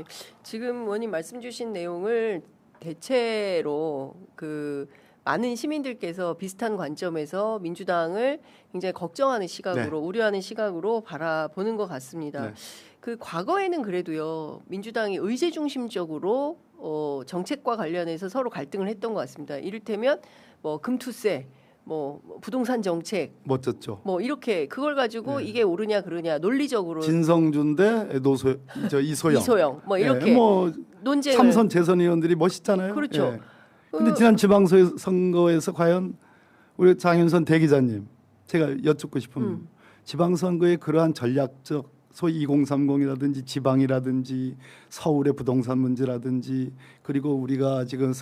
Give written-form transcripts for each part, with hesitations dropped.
네, 지금 의원님 말씀 주신 내용을 대체로 그 많은 시민들께서 비슷한 관점에서 민주당을 굉장히 걱정하는 시각으로 우려하는 시각으로 바라보는 것 같습니다. 그 과거에는 그래도요 민주당이 의제 중심적으로 정책과 관련해서 서로 갈등을 했던 것 같습니다. 이를테면 뭐 금투세, 뭐 부동산 정책, 멋졌죠. 뭐 이렇게 그걸 가지고 이게 옳으냐 그르냐 논리적으로 진성준 대 이소영, 뭐 이렇게 뭐 논쟁을 삼선 재선 의원들이 멋있잖아요. 그렇죠. 근데 지난 지방선거에서 과연 우리 장윤선 대기자님 제가 여쭙고 싶은 지방선거의 그러한 전략적 소위 2030이라든지 지방이라든지 서울의 부동산 문제라든지 그리고 우리가 지금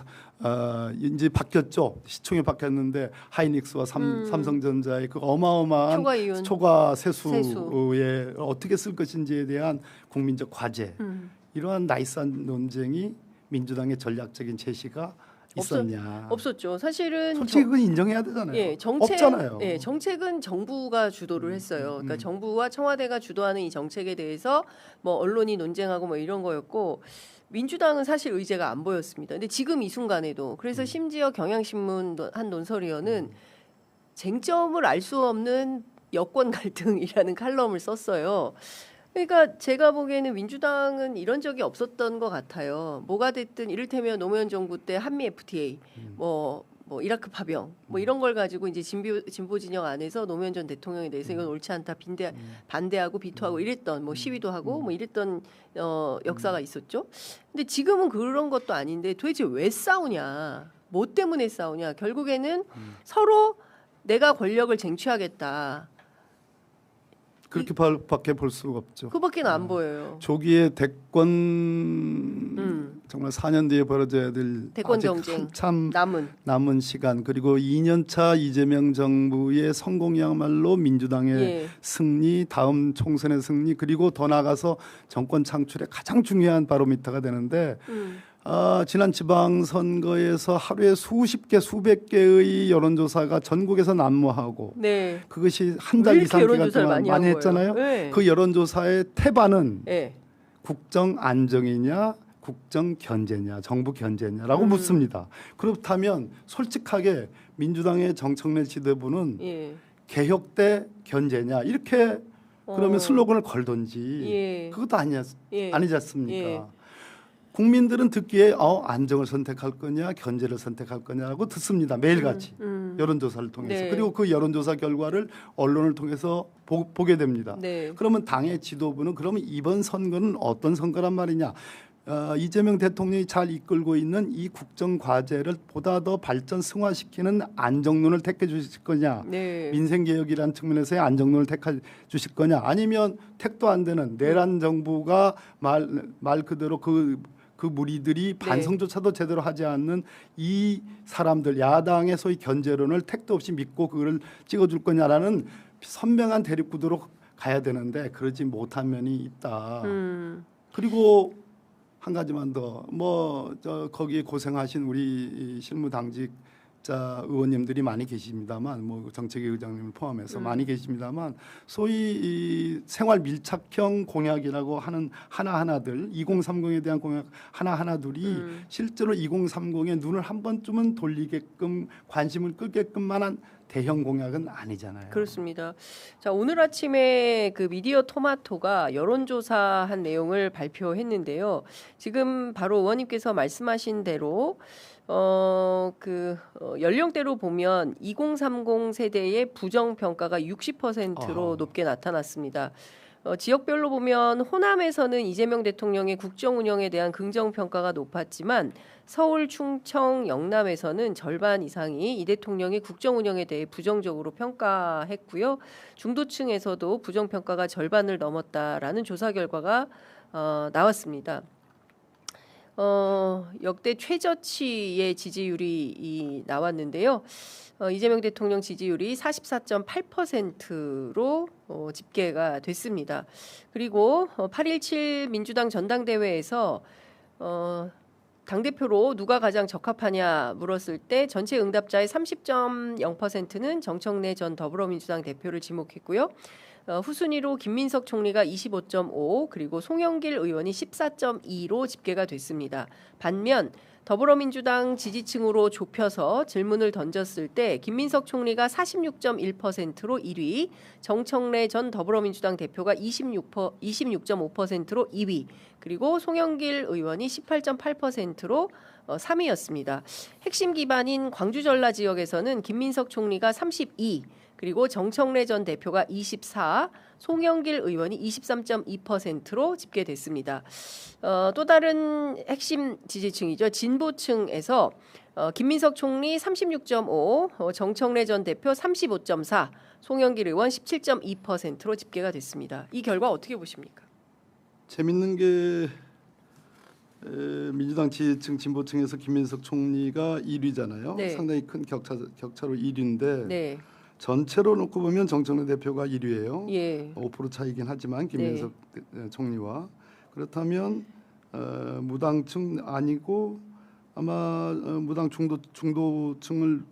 이제 바뀌었죠. 시총이 바뀌었는데 하이닉스와 삼성전자의 그 어마어마한 초과 세수에 어떻게 쓸 것인지에 대한 국민적 과제 이러한 나이스한 논쟁이 민주당의 전략적인 제시가 있었냐? 없었죠. 사실은 솔직히 그건 인정해야 되잖아요. 예, 없잖아요. 예, 정책은 정부가 주도를 했어요. 그러니까 정부와 청와대가 주도하는 이 정책에 대해서 뭐 언론이 논쟁하고 뭐 이런 거였고 민주당은 사실 의제가 안 보였습니다. 근데 지금 이 순간에도 그래서 심지어 경향신문 한 논설위원은 쟁점을 알 수 없는 여권 갈등이라는 칼럼을 썼어요. 그러니까 제가 보기에는 민주당은 이런 적이 없었던 것 같아요. 뭐가 됐든 이를테면 노무현 정부 때 한미 FTA, 뭐 이라크 파병, 뭐 이런 걸 가지고 이제 진보 진영 안에서 노무현 전 대통령에 대해서 이건 옳지 않다 반대하고 비토하고 이랬던 뭐 시위도 하고 뭐 이랬던 역사가 있었죠. 근데 지금은 그런 것도 아닌데 도대체 왜 싸우냐? 뭐 때문에 싸우냐? 결국에는 서로 내가 권력을 쟁취하겠다. 그렇게밖에 볼 수가 없죠. 그밖에는 안 보여요. 조기에 대권 정말 4년 뒤에 벌어져야 될 대권 아직 경쟁 한참 남은 시간 그리고 2년차 이재명 정부의 성공이야말로 민주당의 승리, 다음 총선의 승리 그리고 더 나아가서 정권 창출의 가장 중요한 바로미터가 되는데 지난 지방선거에서 하루에 수십 개, 수백 개의 여론조사가 전국에서 난무하고 그것이 한 달 이상 기간 동안 많이 했잖아요. 그 여론조사의 태반은 국정 안정이냐 국정 견제냐 정부 견제냐라고 묻습니다. 그렇다면 솔직하게 민주당의 정청래 지도부는 개혁 대 견제냐 이렇게 그러면 슬로건을 걸던지 그것도 아니지 않습니까? 국민들은 듣기에 안정을 선택할 거냐 견제를 선택할 거냐고 듣습니다. 매일같이 여론조사를 통해서 그리고 그 여론조사 결과를 언론을 통해서 보게 됩니다. 그러면 당의 지도부는 그러면 이번 선거는 어떤 선거란 말이냐. 이재명 대통령이 잘 이끌고 있는 이 국정 과제를 보다 더 발전 승화시키는 안정론을 택해 주실 거냐 민생 개혁이라는 측면에서의 안정론을 택해 주실 거냐 아니면 택도 안 되는 내란 정부가 말 그대로 그 무리들이 반성조차도 제대로 하지 않는 이 사람들 야당의 소위 견제론을 택도 없이 믿고 그걸 찍어줄 거냐라는 선명한 대립구도로 가야 되는데 그러지 못한 면이 있다. 그리고 한 가지만 더 거기에 고생하신 우리 실무당직자 의원님들이 많이 계십니다만 뭐 정책위 의장님을 포함해서 많이 계십니다만 소위 이 생활 밀착형 공약이라고 하는 하나하나들 2030에 대한 공약 하나하나들이 실제로 2030에 눈을 한 번쯤은 돌리게끔 관심을 끌게끔만한 대형 공약은 아니잖아요. 그렇습니다. 자, 오늘 아침에 그 미디어 토마토가 여론조사한 내용을 발표했는데요. 지금 바로 의원님께서 말씀하신 대로 연령대로 보면 2030 세대의 부정 평가가 60%로 높게 나타났습니다. 지역별로 보면 호남에서는 이재명 대통령의 국정 운영에 대한 긍정 평가가 높았지만 서울, 충청, 영남에서는 절반 이상이 이 대통령의 국정 운영에 대해 부정적으로 평가했고요. 중도층에서도 부정 평가가 절반을 넘었다라는 조사 결과가 나왔습니다. 역대 최저치의 지지율이 나왔는데요. 이재명 대통령 지지율이 44.8%로 집계가 됐습니다. 그리고 8.17 민주당 전당대회에서 당대표로 누가 가장 적합하냐 물었을 때 전체 응답자의 30.0%는 정청래 전 더불어민주당 대표를 지목했고요. 후순위로 김민석 총리가 25.5 그리고 송영길 의원이 14.2로 집계가 됐습니다. 반면 더불어민주당 지지층으로 좁혀서 질문을 던졌을 때 김민석 총리가 46.1%로 1위, 정청래 전 더불어민주당 대표가 26.5%로 2위, 그리고 송영길 의원이 18.8%로 3위였습니다. 핵심 기반인 광주 전라 지역에서는 김민석 총리가 32, 그리고 정청래 전 대표가 24, 송영길 의원이 23.2%로 집계됐습니다. 또 다른 핵심 지지층이죠. 진보층에서 김민석 총리 36.5, 정청래 전 대표 35.4, 송영길 의원 17.2%로 집계가 됐습니다. 이 결과 어떻게 보십니까? 재밌는 게 민주당 지지층 진보층에서 김민석 총리가 1위잖아요. 네. 상당히 큰 격차로 1위인데 네. 전체로 놓고 보면 정청래 대표가 1위예요. 예. 5% 차이긴 하지만 김민석 총리와 그렇다면 무당층 아니고 아마 무당 중도층을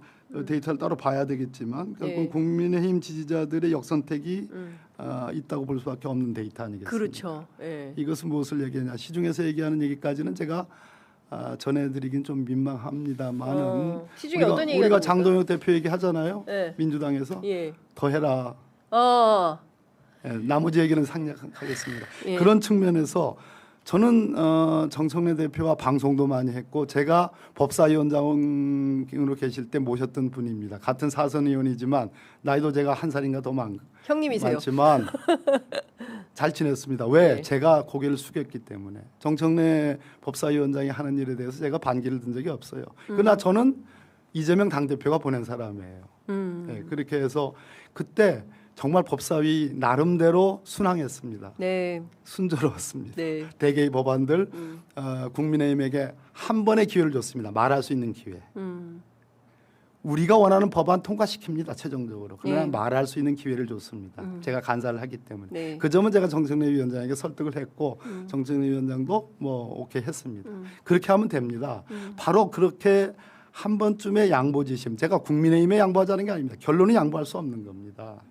데이터를 따로 봐야 되겠지만 결국 네. 국민의힘 지지자들의 역선택이 있다고 볼 수밖에 없는 데이터 아니겠습니까? 그렇죠. 예. 이것은 무엇을 얘기하냐? 시중에서 얘기하는 얘기까지는 제가 전해드리긴 좀 민망합니다만은 시중에 어떤 얘기가 우리가 나옵니까? 장동혁 대표 얘기 하잖아요. 네. 민주당에서 예. 더 해라. 나머지 얘기는 상략하겠습니다. 예. 그런 측면에서 저는 정청래 대표와 방송도 많이 했고 제가 법사위원장으로 계실 때 모셨던 분입니다. 같은 사선 의원이지만 나이도 제가 한 살인가 더 형님이세요. 많지만 잘 지냈습니다. 왜? 네. 제가 고개를 숙였기 때문에. 정청래 법사위원장이 하는 일에 대해서 제가 반기를 든 적이 없어요. 그러나 저는 이재명 당대표가 보낸 사람이에요. 네, 그렇게 해서 그때 정말 법사위 나름대로 순항했습니다. 네. 순조로웠습니다. 네. 대개의 법안들 국민의힘에게 한 번의 기회를 줬습니다. 말할 수 있는 기회. 우리가 원하는 법안 통과시킵니다. 최종적으로. 그러나 네. 말할 수 있는 기회를 줬습니다. 제가 간사를 하기 때문에. 네. 그 점은 제가 정청래 위원장에게 설득을 했고 정청래 위원장도 뭐 오케이 했습니다. 그렇게 하면 됩니다. 바로 그렇게 한 번쯤의 양보지심. 제가 국민의힘에 양보하자는 게 아닙니다. 결론은 양보할 수 없는 겁니다.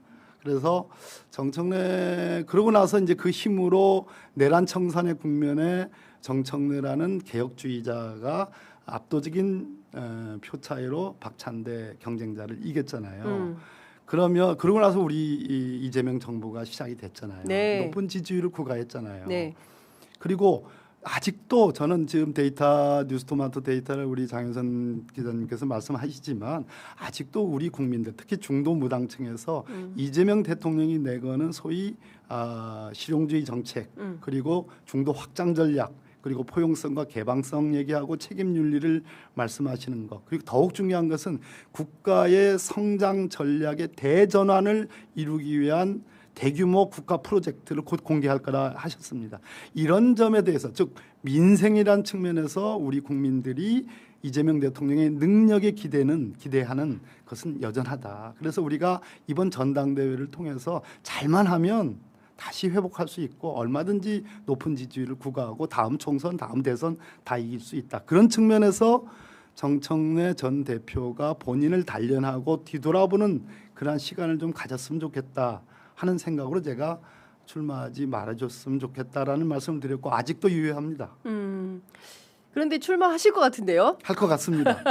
그래서 정청래 그러고 나서 이제 그 힘으로 내란 청산의 국면에 정청래라는 개혁주의자가 압도적인 표 차이로 박찬대 경쟁자를 이겼잖아요. 그러고 나서 우리 이재명 정부가 시작이 됐잖아요. 네. 높은 지지율을 구가했잖아요. 네. 그리고 아직도 저는 지금 데이터 뉴스토마토 데이터를 우리 장윤선 기자님께서 말씀하시지만 아직도 우리 국민들 특히 중도 무당층에서 이재명 대통령이 내거는 소위 실용주의 정책 그리고 중도 확장 전략 그리고 포용성과 개방성 얘기하고 책임 윤리를 말씀하시는 것 그리고 더욱 중요한 것은 국가의 성장 전략의 대전환을 이루기 위한 대규모 국가 프로젝트를 곧 공개할 거라 하셨습니다. 이런 점에 대해서 즉 민생이란 측면에서 우리 국민들이 이재명 대통령의 능력에 기대하는 것은 여전하다. 그래서 우리가 이번 전당대회를 통해서 잘만 하면 다시 회복할 수 있고 얼마든지 높은 지지율을 구가하고 다음 총선, 다음 대선 다 이길 수 있다. 그런 측면에서 정청래 전 대표가 본인을 단련하고 뒤돌아보는 그러한 시간을 좀 가졌으면 좋겠다 하는 생각으로 제가 출마하지 말아줬으면 좋겠다라는 말씀을 드렸고 아직도 유효합니다. 그런데 출마하실 것 같은데요? 할 것 같습니다.